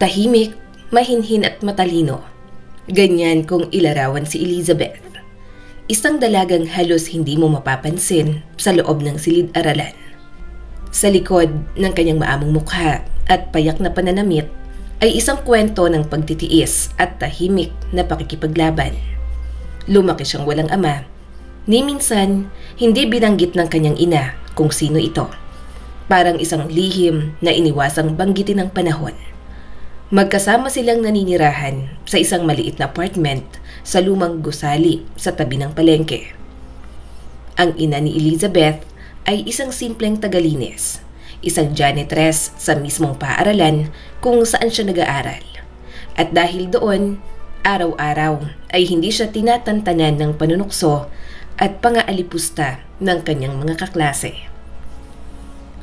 Tahimik, mahinhin at matalino. Ganyan kung ilarawan si Elizabeth. Isang dalagang halos hindi mo mapapansin sa loob ng silid-aralan. Sa likod ng kanyang maamong mukha at payak na pananamit ay isang kwento ng pagtitiis at tahimik na pakikipaglaban. Lumaki siyang walang ama. Ni minsan, hindi binanggit ng kanyang ina kung sino ito. Parang isang lihim na iniwasang banggitin ng panahon. Magkasama silang naninirahan sa isang maliit na apartment sa lumang gusali sa tabi ng palengke. Ang ina ni Elizabeth ay isang simpleng tagalinis, isang janitress sa mismong paaralan kung saan siya nag-aaral. At dahil doon, araw-araw ay hindi siya tinatantanan ng panunukso at pangaalipusta ng kanyang mga kaklase.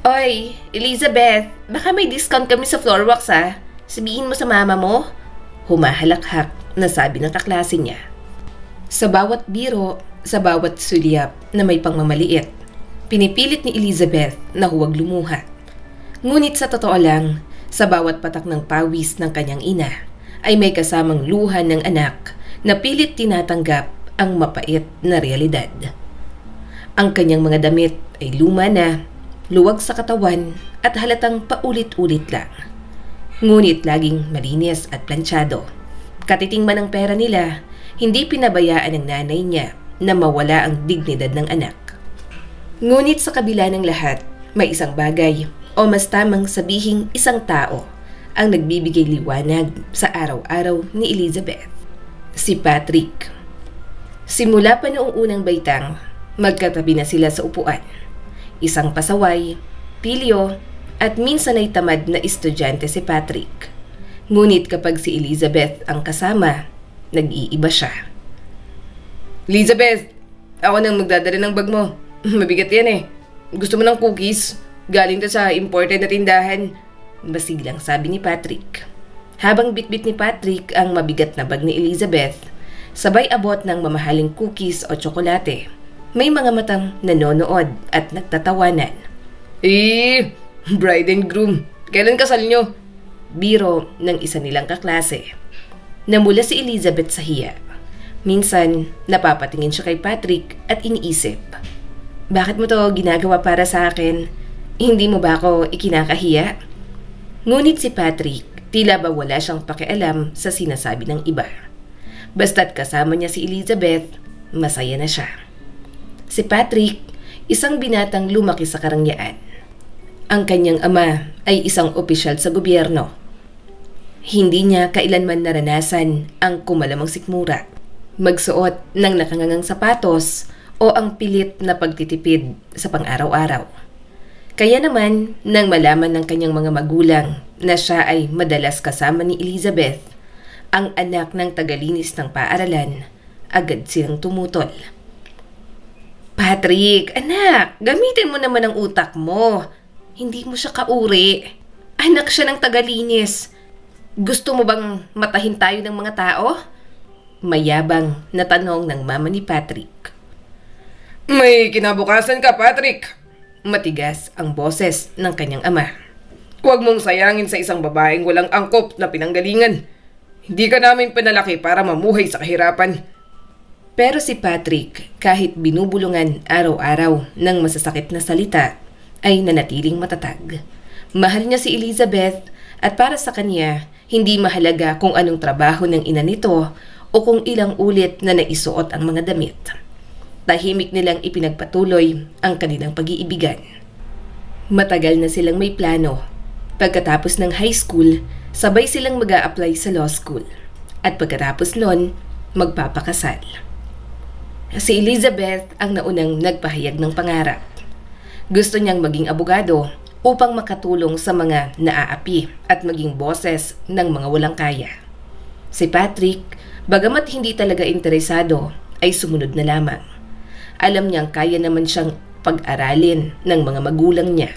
"Oy, Elizabeth, baka may discount kami sa floor wax ha? Sabihin mo sa mama mo," humahalakhak na sabi ng kaklase niya. Sa bawat biro, sa bawat sulyap na may pangmamaliit, pinipilit ni Elizabeth na huwag lumuha. Ngunit sa totoo lang, sa bawat patak ng pawis ng kanyang ina, ay may kasamang luha ng anak na pilit tinatanggap ang mapait na realidad. Ang kanyang mga damit ay luma na, luwag sa katawan at halatang paulit-ulit lang. Ngunit laging malinis at plansyado. Katiting man ang pera nila, hindi pinabayaan ng nanay niya na mawala ang dignidad ng anak. Ngunit sa kabila ng lahat, may isang bagay o mas tamang sabihing isang tao ang nagbibigay liwanag sa araw-araw ni Elizabeth. Si Patrick. Simula pa noong unang baitang, magkatabi na sila sa upuan. Isang pasaway, pilyo, at minsan ay tamad na estudyante si Patrick. Ngunit kapag si Elizabeth ang kasama, nag-iiba siya. "Elizabeth, ako nang magdadala ng bag mo. Mabigat yan eh. Gusto mo ng cookies? Galing to sa imported na tindahan," basiglang sabi ni Patrick. Habang bitbit ni Patrick ang mabigat na bag ni Elizabeth, sabay abot ng mamahaling cookies o tsokolate. May mga matang nanonood at nagtatawanan. "Bride and groom, kailan kasal nyo?" Biro ng isa nilang kaklase. Namula si Elizabeth sa hiya. Minsan, napapatingin siya kay Patrick at iniisip, "Bakit mo to ginagawa para sa akin? Hindi mo ba ako ikinakahiya?" Ngunit si Patrick, tila ba wala siyang pakialam sa sinasabi ng iba. Basta't kasama niya si Elizabeth, masaya na siya. Si Patrick, isang binatang lumaki sa karangyaan. Ang kanyang ama ay isang opisyal sa gobyerno. Hindi niya kailanman naranasan ang kumalamang sikmura, magsuot ng nakangangang sapatos o ang pilit na pagtitipid sa pang-araw-araw. Kaya naman, nang malaman ng kanyang mga magulang na siya ay madalas kasama ni Elizabeth, ang anak ng tagalinis ng paaralan, agad silang tumutol. "Patrick, anak, gamitin mo naman ang utak mo. Hindi mo siya kauri. Anak siya ng tagalinis. Gusto mo bang matahin tayo ng mga tao?" Mayabang na tanong ng mama ni Patrick. "May kinabukasan ka, Patrick." Matigas ang boses ng kanyang ama. "Huwag mong sayangin sa isang babaeng walang angkop na pinanggalingan. Hindi ka namin pinalaki para mamuhay sa kahirapan." Pero si Patrick, kahit binubulungan araw-araw ng masasakit na salita, ay nanatiling matatag. Mahal niya si Elizabeth at para sa kanya, hindi mahalaga kung anong trabaho ng ina nito o kung ilang ulit na naisuot ang mga damit. Tahimik nilang ipinagpatuloy ang kanilang pag-iibigan. Matagal na silang may plano. Pagkatapos ng high school, sabay silang mag-a-apply sa law school. At pagkatapos nun, magpapakasal. Si Elizabeth ang naunang nagpahayag ng pangarap. Gusto niyang maging abogado upang makatulong sa mga naaapi at maging boses ng mga walang kaya. Si Patrick, bagamat hindi talaga interesado, ay sumunod na lamang. Alam niyang kaya naman siyang pag-aralin ng mga magulang niya.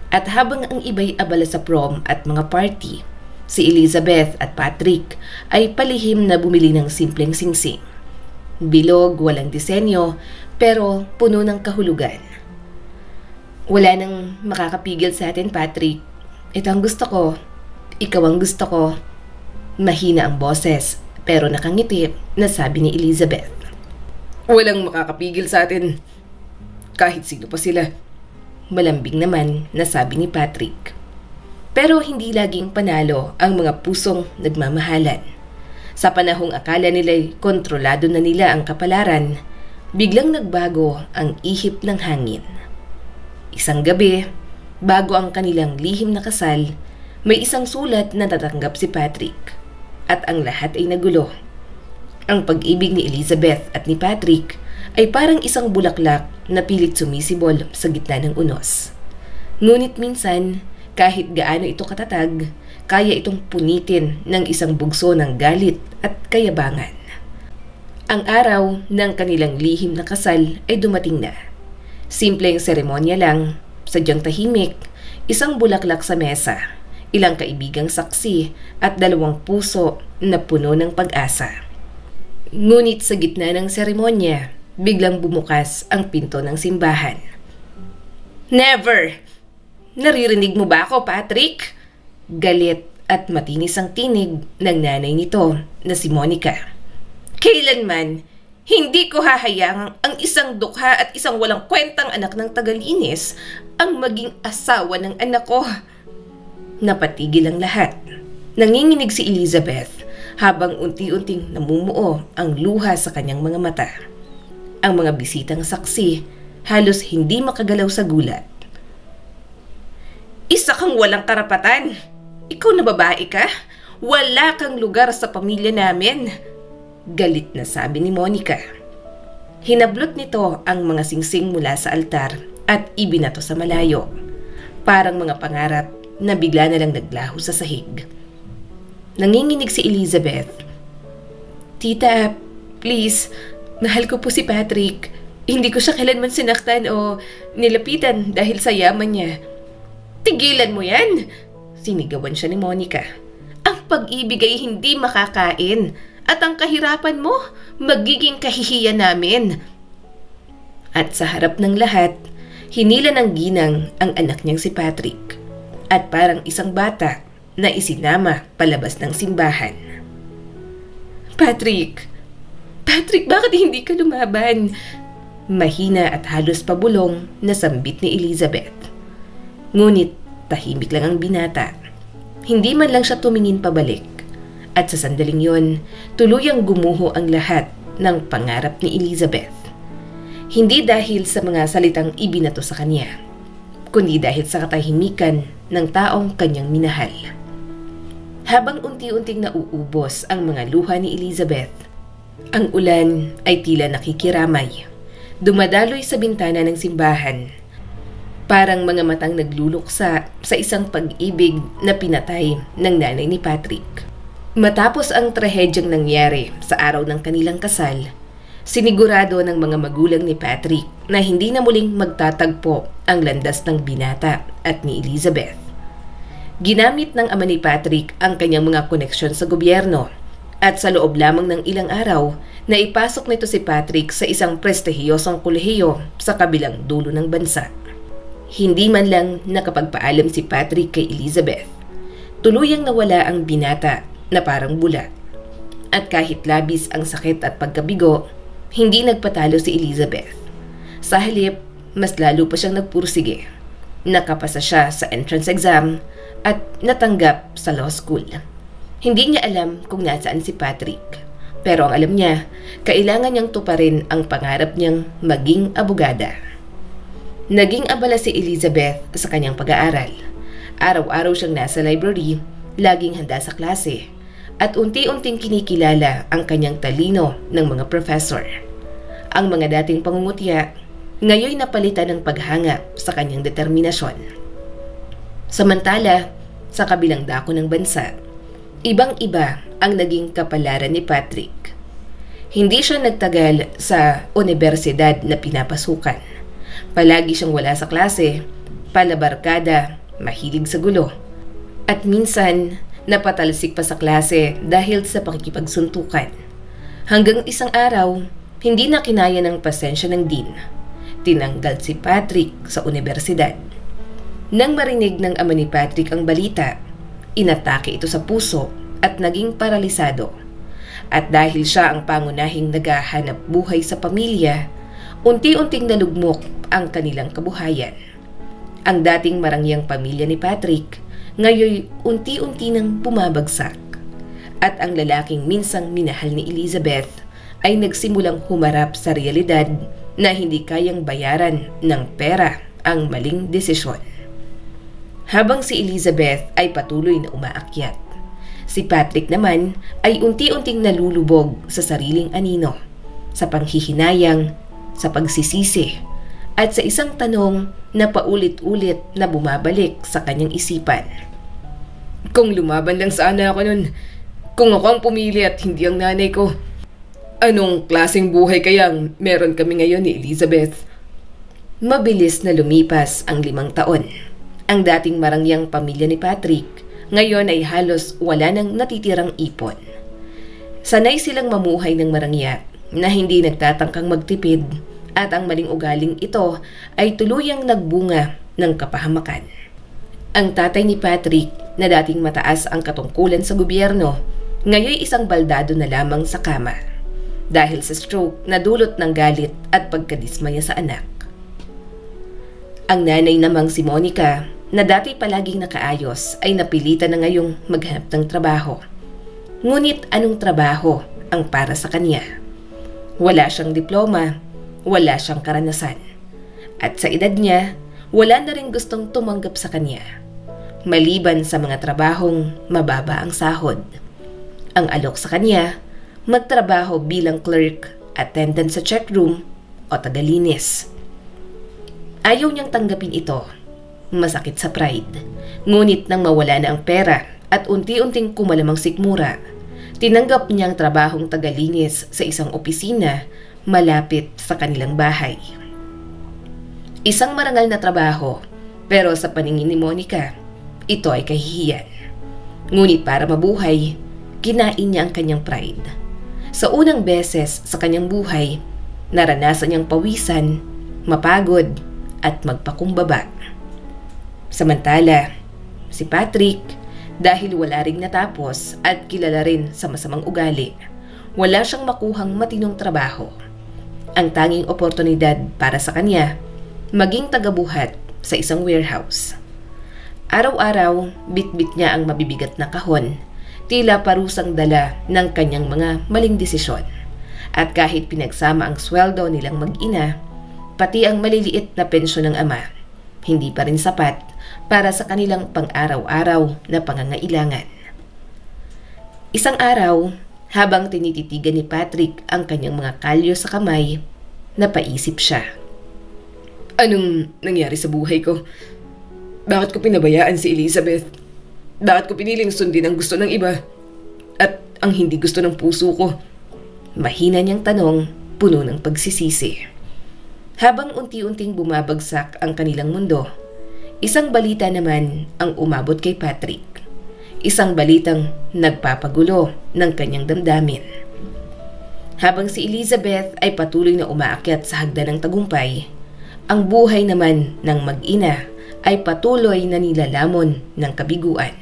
At habang ang iba'y abala sa prom at mga party, si Elizabeth at Patrick ay palihim na bumili ng simpleng singsing. Bilog, walang disenyo, pero puno ng kahulugan. "Wala nang makakapigil sa atin, Patrick. Ito ang gusto ko. Ikaw ang gusto ko. Mahina ang boses, pero nakangiti na sabi ni Elizabeth. Walang makakapigil sa atin. Kahit sino pa sila. Malambing naman na sabi ni Patrick. Pero hindi laging panalo ang mga pusong nagmamahalan. Sa panahong akala nila'y kontrolado na nila ang kapalaran, biglang nagbago ang ihip ng hangin. Isang gabi, bago ang kanilang lihim na kasal, may isang sulat na tatanggap si Patrick. At ang lahat ay nagulo. Ang pag-ibig ni Elizabeth at ni Patrick ay parang isang bulaklak na pilit sumisibol sa gitna ng unos. Ngunit minsan, kahit gaano ito katatag, kaya itong punitin ng isang bugso ng galit at kayabangan. Ang araw ng kanilang lihim na kasal ay dumating na. Simpleng seremonya lang, sadyang tahimik, isang bulaklak sa mesa, ilang kaibigang saksi at 2 puso na puno ng pag-asa. Ngunit sa gitna ng seremonya, biglang bumukas ang pinto ng simbahan. Never! Naririnig mo ba ako, Patrick? Galit at matinis ang tinig ng nanay nito na si Monica. Kailanman, hindi ko hahayaang ang isang dukha at isang walang kwentang anak ng tagalinis ang maging asawa ng anak ko. Napatigil ang lahat. Nanginginig si Elizabeth habang unti-unting namumuo ang luha sa kanyang mga mata. Ang mga bisitang saksi halos hindi makagalaw sa gulat. Isa kang walang karapatan. Ikaw na babae ka? Wala kang lugar sa pamilya namin. Galit na sabi ni Monica. Hinablot nito ang mga singsing mula sa altar at ibinato sa malayo. Parang mga pangarap na bigla na lang naglaho sa sahig. Nanginginig si Elizabeth. Tita, please, mahal ko po si Patrick. Hindi ko siya kailanman sinaktan o nilapitan dahil sa yaman niya. Tigilan mo yan! Sinigawan siya ni Monica. Ang pag-ibig ay hindi makakain at ang kahirapan mo magiging kahihiyan namin. At sa harap ng lahat, hinila ng ginang ang anak niyang si Patrick at parang isang bata na isinama palabas ng simbahan. Patrick, bakit hindi ka lumaban? Mahina at halos pabulong na sambit ni Elizabeth. Ngunit tahimik lang ang binata. Hindi man lang siya tumingin pabalik. At sa sandaling yon, tuluyang gumuho ang lahat ng pangarap ni Elizabeth. Hindi dahil sa mga salitang ibinato sa kanya, kundi dahil sa katahimikan ng taong kanyang minahal. Habang unti-unting nauubos ang mga luha ni Elizabeth, ang ulan ay tila nakikiramay. Dumadaloy sa bintana ng simbahan. Parang mga matang nagluluksa sa isang pag-ibig na pinatay ng nanay ni Patrick. Matapos ang trahedyang nangyari sa araw ng kanilang kasal, sinigurado ng mga magulang ni Patrick na hindi na muling magtatagpo ang landas ng binata at ni Elizabeth. Ginamit ng ama ni Patrick ang kanyang mga koneksyon sa gobyerno at sa loob lamang ng ilang araw na ipasok nito si Patrick sa isang prestihiyosong kolehiyo sa kabilang dulo ng bansa. Hindi man lang nakapagpaalam si Patrick kay Elizabeth. Tuluyang nawala ang binata na parang bula. At kahit labis ang sakit at pagkabigo, hindi nagpatalo si Elizabeth. Sa halip, mas lalo pa siyang nagpursige. Nakapasa siya sa entrance exam at natanggap sa law school. Hindi niya alam kung nasaan si Patrick. Pero ang alam niya, kailangan niyang tuparin ang pangarap niyang maging abogada. Naging abala si Elizabeth sa kanyang pag-aaral. Araw-araw siyang nasa library, laging handa sa klase, at unti-unting kinikilala ang kanyang talino ng mga professor. Ang mga dating pangungutya, ngayon napalitan ng paghanga sa kanyang determinasyon. Samantala, sa kabilang dako ng bansa, ibang-iba ang naging kapalaran ni Patrick. Hindi siya nagtagal sa universidad na pinapasukan. Palagi siyang wala sa klase, palabarkada, mahilig sa gulo. At minsan, napatalsik pa sa klase dahil sa pakikipagsuntukan. Hanggang isang araw, hindi na kinaya ng pasensya ng dean. Tinanggal si Patrick sa universidad. Nang marinig ng ama ni Patrick ang balita, Inatake ito sa puso at naging paralisado. At dahil siya ang pangunahing naghahanap buhay sa pamilya, unti-unting nalugmok ang kanilang kabuhayan. Ang dating marangyang pamilya ni Patrick, ngayon unti-unti nang bumabagsak. At ang lalaking minsang minahal ni Elizabeth ay nagsimulang humarap sa realidad na hindi kayang bayaran ng pera ang maling desisyon. Habang si Elizabeth ay patuloy na umaakyat, si Patrick naman ay unti-unting nalulubog sa sariling anino, sa panghihinayang, sa pagsisisi, at sa isang tanong na paulit-ulit na bumabalik sa kanyang isipan. Kung lumaban lang sana ako nun, kung ako ang pumili at hindi ang nanay ko, anong klaseng buhay kayang meron kami ngayon ni Elizabeth? Mabilis na lumipas ang 5 taon. Ang dating marangyang pamilya ni Patrick, ngayon ay halos wala nang natitirang ipon. Sanay silang mamuhay ng marangya na hindi nagtatangkang magtipid at ang maling ugaling ito ay tuluyang nagbunga ng kapahamakan. Ang tatay ni Patrick na dating mataas ang katungkulan sa gobyerno, ngayon isang baldado na lamang sa kama dahil sa stroke na dulot ng galit at pagkadismaya sa anak. Ang nanay namang si Monica, na dati palaging nakaayos, ay napilitan na ngayong maghanap ng trabaho. Ngunit anong trabaho ang para sa kanya? Wala siyang diploma, wala siyang karanasan. At sa edad niya, wala na rin gustong tumanggap sa kanya, maliban sa mga trabahong mababa ang sahod. Ang alok sa kanya, magtrabaho bilang clerk, attendant sa check room o tagalinis. Ayaw niyang tanggapin ito. Masakit sa pride. Ngunit nang mawala na ang pera at unti-unting kumalamang sikmura, tinanggap niyang trabahong tagalinis sa isang opisina malapit sa kanilang bahay. Isang marangal na trabaho, pero sa paningin ni Monica, ito ay kahihiyan. Ngunit para mabuhay, kinain niya ang kanyang pride. Sa unang beses sa kanyang buhay, naranasan niyang pawisan, mapagod, at magpakumbaba. Samantala, si Patrick, dahil wala ring natapos at kilala rin sa masamang ugali, wala siyang makuhang matinong trabaho. Ang tanging oportunidad para sa kanya, maging tagabuhat sa isang warehouse. Araw-araw, bitbit niya ang mabibigat na kahon, tila parusang dala ng kanyang mga maling desisyon. At kahit pinagsama ang sweldo nilang mag-ina, pati ang maliliit na pensyon ng ama, hindi pa rin sapat para sa kanilang pang-araw-araw na pangangailangan. Isang araw, habang tinititigan ni Patrick ang kanyang mga kalyo sa kamay, napaisip siya. Anong nangyari sa buhay ko? Bakit ko pinabayaan si Elizabeth? Bakit ko piniling sundin ang gusto ng iba? At ang hindi gusto ng puso ko? Mahina niyang tanong, puno ng pagsisisi. Habang unti-unting bumabagsak ang kanilang mundo, isang balita naman ang umabot kay Patrick. Isang balitang nagpapagulo ng kanyang damdamin. Habang si Elizabeth ay patuloy na umaakyat sa hagdan ng tagumpay, ang buhay naman ng mag-ina ay patuloy na nilalamon ng kabiguan.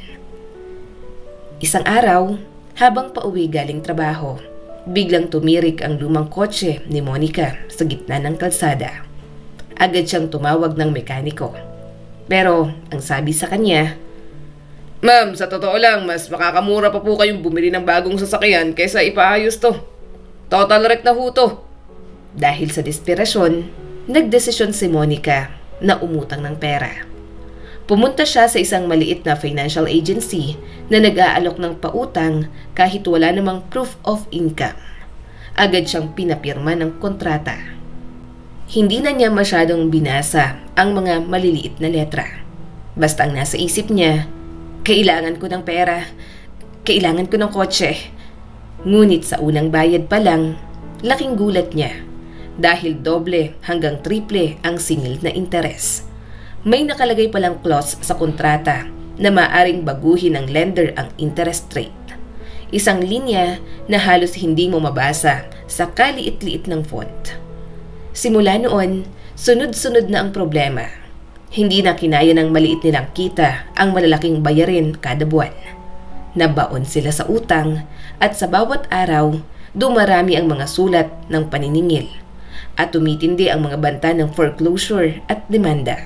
Isang araw, habang pauwi galing trabaho, biglang tumirik ang lumang kotse ni Monica sa gitna ng kalsada. Agad siyang tumawag ng mekaniko. Pero ang sabi sa kanya, Ma'am, sa totoo lang, mas makakamura pa po kayong bumili ng bagong sasakyan kaysa ipaayos to. Total wreck na ho to. Dahil sa desperasyon, nagdesisyon si Monica na umutang ng pera. Pumunta siya sa isang maliit na financial agency na nag-aalok ng pautang kahit wala namang proof of income. Agad siyang pinapirma ng kontrata. Hindi na niya masyadong binasa ang mga maliliit na letra. Basta ang nasa isip niya, kailangan ko ng pera, kailangan ko ng kotse. Ngunit sa unang bayad pa lang, laking gulat niya dahil doble hanggang triple ang singil na interes. May nakalagay palang clause sa kontrata na maaring baguhin ng lender ang interest rate. Isang linya na halos hindi mo mabasa sa kaliit-liit ng font. Simula noon, sunod-sunod na ang problema. Hindi na kinaya ng maliit nilang kita ang malalaking bayarin kada buwan. Nabaon sila sa utang at sa bawat araw, dumarami ang mga sulat ng paniningil at tumitindi ang mga banta ng foreclosure at demanda.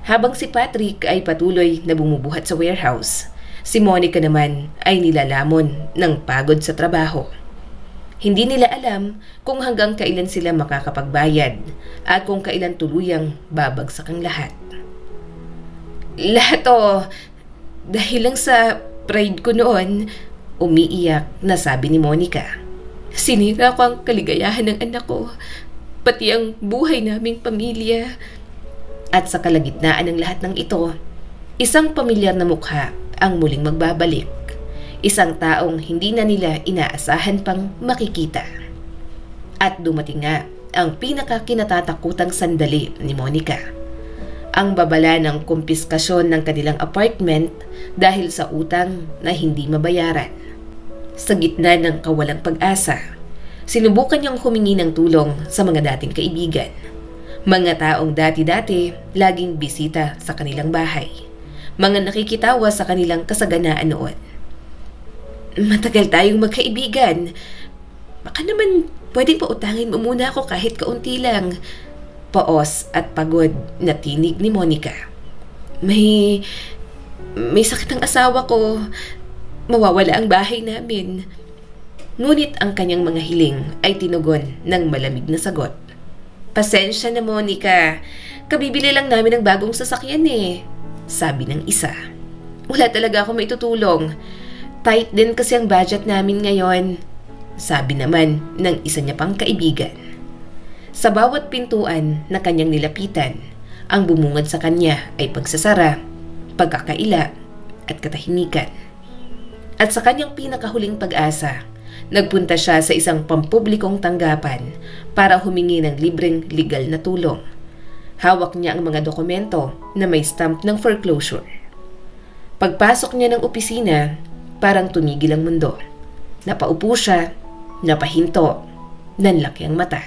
Habang si Patrick ay patuloy na bumubuhat sa warehouse, si Monica naman ay nilalamon ng pagod sa trabaho. Hindi nila alam kung hanggang kailan sila makakapagbayad at kung kailan tuluyang babagsak ang lahat. Lahat to dahil lang sa pride ko noon, umiiyak na sabi ni Monica. Sinira ko ang kaligayahan ng anak ko, pati ang buhay naming pamilya. At sa kalagitnaan ng lahat ng ito, isang pamilyar na mukha ang muling magbabalik. Isang taong hindi na nila inaasahan pang makikita. At dumating nga ang pinakakinatatakutang sandali ni Monica. Ang babala ng kumpiskasyon ng kanilang apartment dahil sa utang na hindi mabayaran. Sa gitna ng kawalang pag-asa, sinubukan niyang humingi ng tulong sa mga dating kaibigan. Mga taong dati-dati laging bisita sa kanilang bahay. Mga nakikitawa sa kanilang kasaganaan noon. Matagal tayong magkaibigan. Baka naman pwedeng pautangin mo muna ako kahit kaunti lang. Paos at pagod na tinig ni Monica. May sakit ang asawa ko. Mawawala ang bahay namin. Ngunit ang kanyang mga hiling ay tinugon ng malamig na sagot. Pasensya na, Monica. Kabibili lang namin ng bagong sasakyan eh. Sabi ng isa. Wala talaga ako maitutulong. Tight din kasi ang budget namin ngayon. Sabi naman ng isa niya pang kaibigan. Sa bawat pintuan na kanyang nilapitan, ang bumungad sa kanya ay pagsasara, pagkakaila at katahimikan. At sa kanyang pinakahuling pag-asa, nagpunta siya sa isang pampublikong tanggapan para humingi ng libreng legal na tulong. Hawak niya ang mga dokumento na may stamp ng foreclosure. Pagpasok niya ng opisina, parang tumigil ang mundo. Napaupo siya, napahinto, nanlaki ang mata.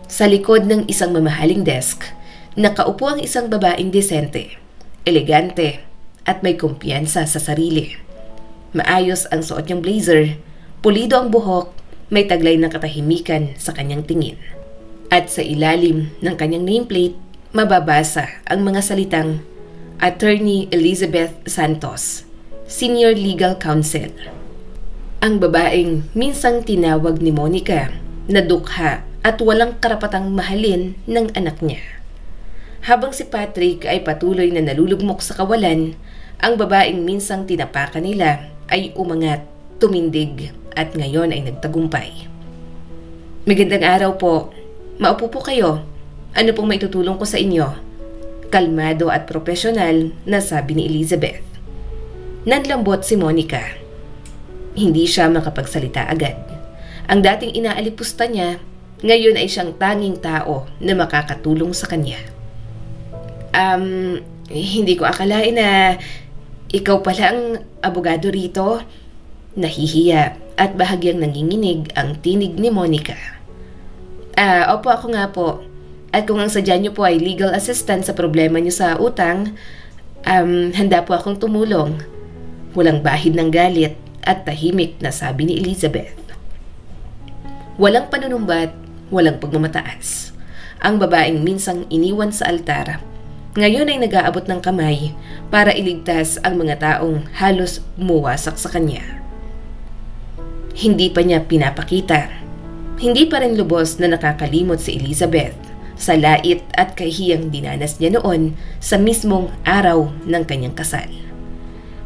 Sa likod ng isang mamahaling desk, nakaupo ang isang babaeng desente, elegante, at may kumpiyansa sa sarili. Maayos ang suot niyang blazer, pulido ang buhok, may taglay ng katahimikan sa kanyang tingin. At sa ilalim ng kanyang nameplate, mababasa ang mga salitang Attorney Elizabeth Santos, Senior Legal Counsel. Ang babaeng minsang tinawag ni Monica na dukha at walang karapatang mahalin ng anak niya. Habang si Patrick ay patuloy na nalulugmok sa kawalan, ang babaeng minsang tinapakan nila ay umangat, tumindig at ngayon ay nagtagumpay. Magandang araw po. Maupo po kayo. Ano pong maitutulong ko sa inyo? Kalmado at profesional na sabi ni Elizabeth. Nanlambot si Monica. Hindi siya makapagsalita agad. Ang dating inaalipusta niya, ngayon ay siyang tanging tao na makakatulong sa kanya. Hindi ko akalain na ikaw pala ang abogado rito. Nahihiya at bahagyang nanginginig ang tinig ni Monica. Opo, ako nga po. At kung ang sadya niyo po ay legal assistance sa problema niyo sa utang, handa po akong tumulong. Walang bahid ng galit at tahimik na sabi ni Elizabeth. Walang panunumbat, walang pagmamataas. Ang babaeng minsang iniwan sa altar, ngayon ay nag-aabot ng kamay para iligtas ang mga taong halos muwasak sa kanya. Hindi pa niya pinapakita. Hindi pa rin lubos na nakakalimot si Elizabeth sa lait at kahiyang dinanas niya noon sa mismong araw ng kanyang kasal.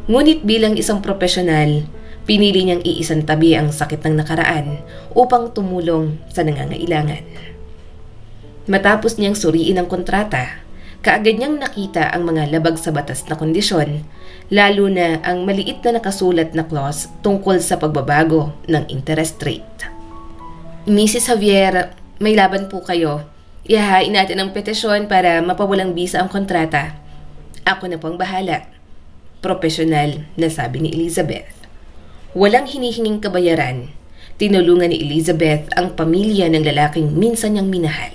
Ngunit bilang isang profesional, pinili niyang iisantabi ang sakit ng nakaraan upang tumulong sa nangangailangan. Matapos niyang suriin ang kontrata, kaagad niyang nakita ang mga labag sa batas na kondisyon, lalo na ang maliit na nakasulat na clause tungkol sa pagbabago ng interest rate. Mrs. Javier, may laban po kayo. Ihahain natin ang petisyon para mapawalang bisa ang kontrata. Ako na pong bahala. Profesional na sabi ni Elizabeth. Walang hinihinging kabayaran. Tinulungan ni Elizabeth ang pamilya ng lalaking minsan niyang minahal.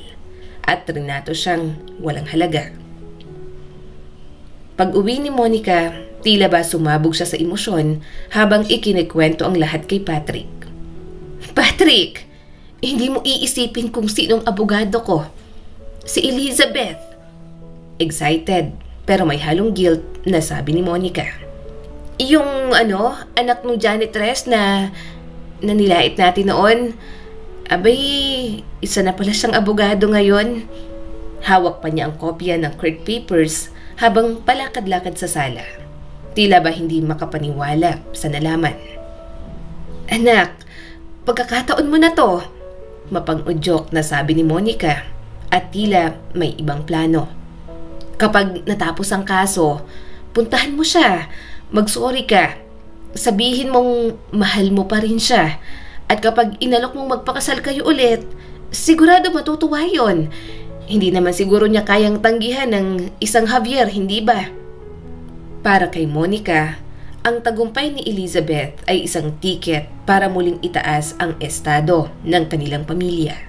at trinato siyang walang halaga. Pag-uwi ni Monica, tila ba sumabog siya sa emosyon habang ikinikwento ang lahat kay Patrick. Patrick, hindi mo iisipin kung sinong abogado ko. Si Elizabeth. Excited pero may halong guilt na sabi ni Monica. Yung anak ng janitress na nilait natin noon, abay, isa na pala siyang abogado ngayon. Hawak pa niya ang kopya ng court papers habang palakad-lakad sa sala. Tila ba hindi makapaniwala sa nalaman. Anak, pagkakataon mo na to, mapang-udyok na sabi ni Monica at tila may ibang plano. Kapag natapos ang kaso, puntahan mo siya, mag-sorry ka, sabihin mong mahal mo pa rin siya. At kapag inalok mong magpakasal kayo ulit, sigurado matutuwa yon. Hindi naman siguro niya kayang tanggihan ng isang Javier, hindi ba? Para kay Monica, ang tagumpay ni Elizabeth ay isang tiket para muling itaas ang estado ng kanilang pamilya.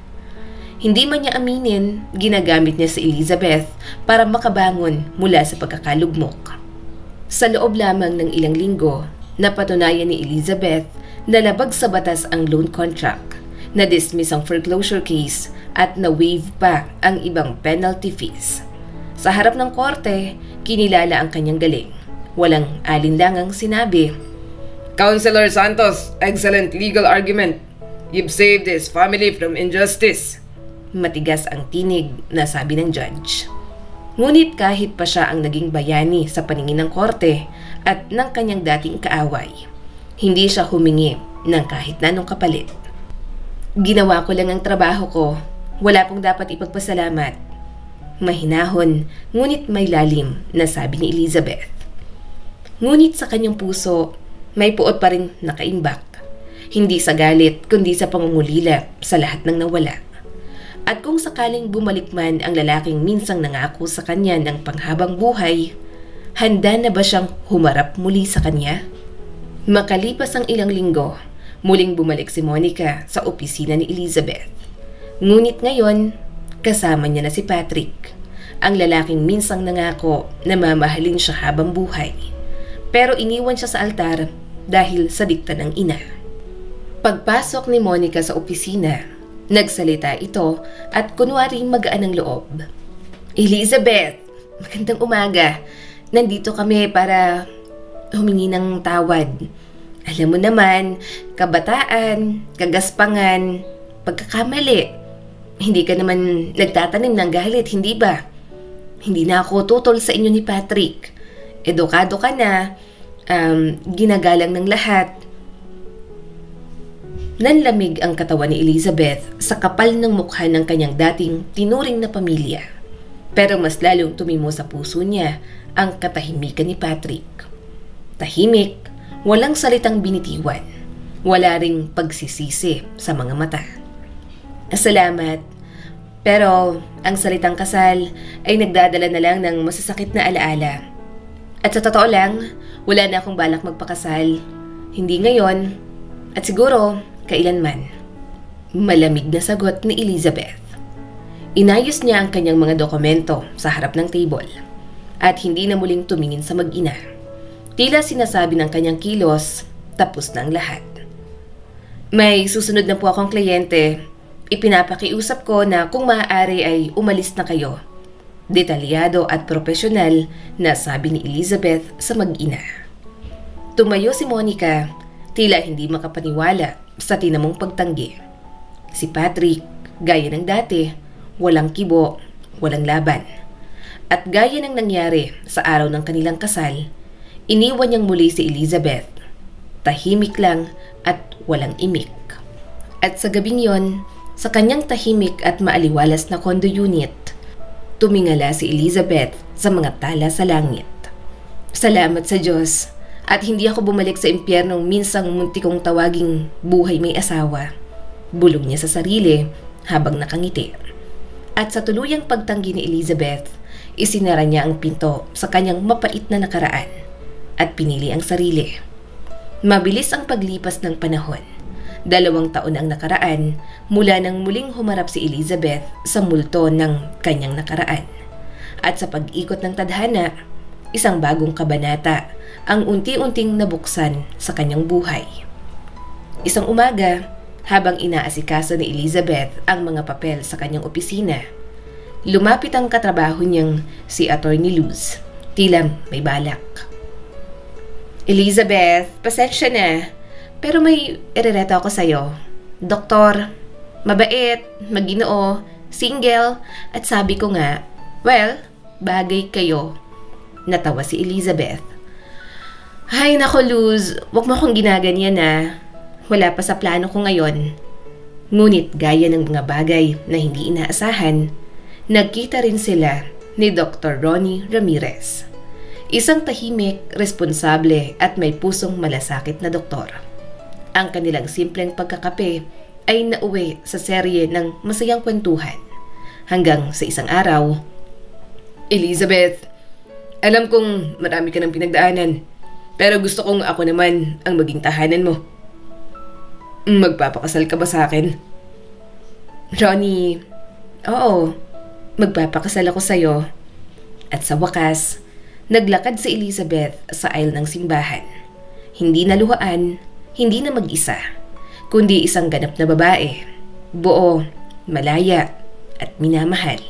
Hindi man niya aminin, ginagamit niya si Elizabeth para makabangon mula sa pagkakalugmok. Sa loob lamang ng ilang linggo, napatunayan ni Elizabeth na labag sa batas ang loan contract, na-dismiss ang foreclosure case at na-waive pa ang ibang penalty fees. Sa harap ng korte, kinilala ang kanyang galing. Walang alinlangang sinabi, Counselor Santos, excellent legal argument. You've saved his family from injustice. Matigas ang tinig na sabi ng judge. Ngunit kahit pa siya ang naging bayani sa paningin ng korte at ng kanyang dating kaaway, hindi siya humingi ng kahit na anong kapalit. Ginawa ko lang ang trabaho ko, wala pong dapat ipagpasalamat. Mahinahon, ngunit may lalim na sabi ni Elizabeth. Ngunit sa kanyang puso, may puot pa rin nakaimbak. Hindi sa galit, kundi sa pangungulila sa lahat ng nawala. At kung sakaling bumalik man ang lalaking minsang nangako sa kanya ng panghabang buhay, handa na ba siyang humarap muli sa kanya? Makalipas ang ilang linggo, muling bumalik si Monica sa opisina ni Elizabeth. Ngunit ngayon, kasama niya na si Patrick, ang lalaking minsang nangako na mamahalin siya habang buhay. Pero iniwan siya sa altar dahil sa dikta ng ina. Pagpasok ni Monica sa opisina, nagsalita ito at kunwaring magaan ang loob. Elizabeth, magandang umaga. Nandito kami para humingi ng tawad. Alam mo naman, kabataan, kagaspangan, pagkakamali. Hindi ka naman nagtatanim ng galit, hindi ba? Hindi na ako tutol sa inyo ni Patrick. Edukado ka na, ginagalang ng lahat. Nanlamig ang katawan ni Elizabeth sa kapal ng mukha ng kanyang dating tinuring na pamilya. Pero mas lalong tumimo sa puso niya ang katahimikan ni Patrick. Tahimik, walang salitang binitiwan, wala ring pagsisisi sa mga mata. Salamat, pero ang salitang kasal ay nagdadala na lang ng masasakit na alaala. At sa totoo lang, wala na akong balak magpakasal. Hindi ngayon, at siguro kailanman. Malamig na sagot ni Elizabeth. Inayos niya ang kanyang mga dokumento sa harap ng table at hindi na muling tumingin sa mag-ina. Tila sinasabi ng kanyang kilos, tapos na ang lahat. May susunod na po akong kliyente. Ipinapakiusap ko na kung maaari ay umalis na kayo. Detalyado at profesional na sabi ni Elizabeth sa mag-ina. Tumayo si Monica, tila hindi makapaniwala sa tinamong pagtanggi. Si Patrick, gaya ng dati, walang kibo, walang laban. At gaya ng nangyari sa araw ng kanilang kasal, iniwan niyang muli si Elizabeth. Tahimik lang at walang imik. At sa gabing yon, sa kanyang tahimik at maaliwalas na condo unit, tumingala si Elizabeth sa mga tala sa langit. Salamat sa Diyos. At hindi ako bumalik sa impyernong minsang munti kong tawaging buhay may asawa. Bulong niya sa sarili habang nakangiti. At sa tuluyang pagtanggi ni Elizabeth, isinara niya ang pinto sa kanyang mapait na nakaraan at pinili ang sarili. Mabilis ang paglipas ng panahon 2 taon ang nakaraan mula nang muling humarap si Elizabeth sa multo ng kanyang nakaraan. At sa pag-ikot ng tadhana, isang bagong kabanata ang unti-unting nabuksan sa kanyang buhay. Isang umaga, habang inaasikaso ni Elizabeth ang mga papel sa kanyang opisina, lumapit ang katrabaho niyang si Attorney Luz, tila may balak. "Elizabeth, pasensya na, pero may irereto ako sa'yo. Doktor, mabait, maginoo, single, at sabi ko nga, well, bagay kayo." Natawa si Elizabeth. "Ay nako Luz, wag mo akong ginaganyan na. Wala pa sa plano ko ngayon." Ngunit gaya ng mga bagay na hindi inaasahan, nagkita rin sila ni Dr. Ronnie Ramirez. Isang tahimik, responsable at may pusong malasakit na doktor. Ang kanilang simpleng pagkakape ay nauwi sa serye ng masayang kwentuhan. Hanggang sa isang araw, "Elizabeth, alam kong marami ka ng pinagdaanan, pero gusto kong ako naman ang maging tahanan mo. Magpapakasal ka ba sa akin?" "Ronnie, oo, magpapakasal ako sa'yo." At sa wakas, naglakad si Elizabeth sa aisle ng simbahan. Hindi na luhaan, hindi na mag-isa, kundi isang ganap na babae, buo, malaya, at minamahal.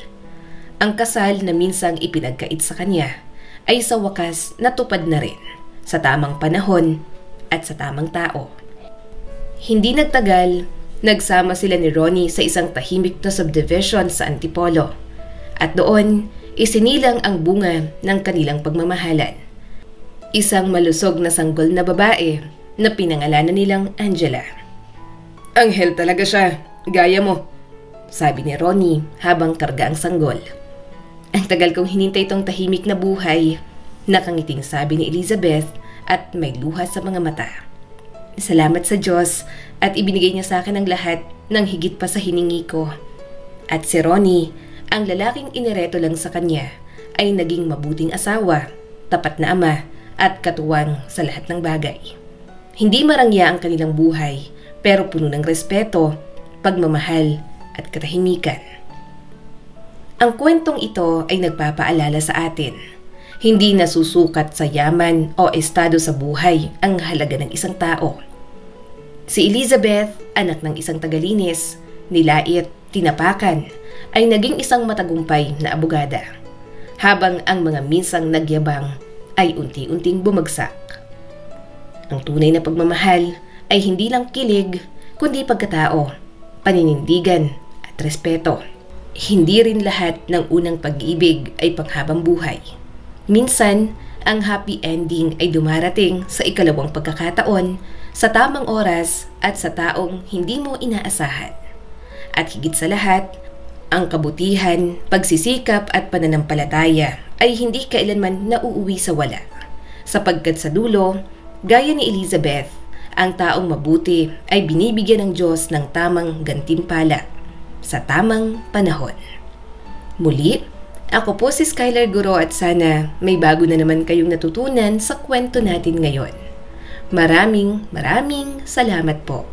Ang kasal na minsang ipinagkait sa kanya ay sa wakas natupad na rin sa tamang panahon at sa tamang tao. Hindi nagtagal, nagsama sila ni Ronnie sa isang tahimik na subdivision sa Antipolo, at doon isinilang ang bunga ng kanilang pagmamahalan. Isang malusog na sanggol na babae na pinangalanan nilang Angela. "Anghel talaga siya, gaya mo," sabi ni Ronnie habang karga ang sanggol. "Ang tagal kong hinintay itong tahimik na buhay," nakangiting sabi ni Elizabeth at may luha sa mga mata. "Salamat sa Diyos at ibinigay niya sa akin ang lahat ng higit pa sa hiningi ko." At si Ronnie, ang lalaking inireto lang sa kanya, ay naging mabuting asawa, tapat na ama at katuwang sa lahat ng bagay. Hindi marangya ang kanilang buhay, pero puno ng respeto, pagmamahal at katahimikan. Ang kwentong ito ay nagpapaalala sa atin. Hindi nasusukat sa yaman o estado sa buhay ang halaga ng isang tao. Si Elizabeth, anak ng isang tagalinis, nilait, tinapakan, ay naging isang matagumpay na abogada, habang ang mga minsang nagyabang ay unti-unting bumagsak. Ang tunay na pagmamahal ay hindi lang kilig, kundi pagkatao, paninindigan at respeto. Hindi rin lahat ng unang pag-ibig ay panghabang buhay. Minsan, ang happy ending ay dumarating sa ikalawang pagkakataon, sa tamang oras at sa taong hindi mo inaasahan. At higit sa lahat, ang kabutihan, pagsisikap at pananampalataya ay hindi kailanman nauuwi sa wala. Sapagkat sa dulo, gaya ni Elizabeth, ang taong mabuti ay binibigyan ng Diyos ng tamang gantimpala sa tamang panahon. Muli, ako po si Skylar Guro at sana may bago na naman kayong natutunan sa kwento natin ngayon. Maraming salamat po.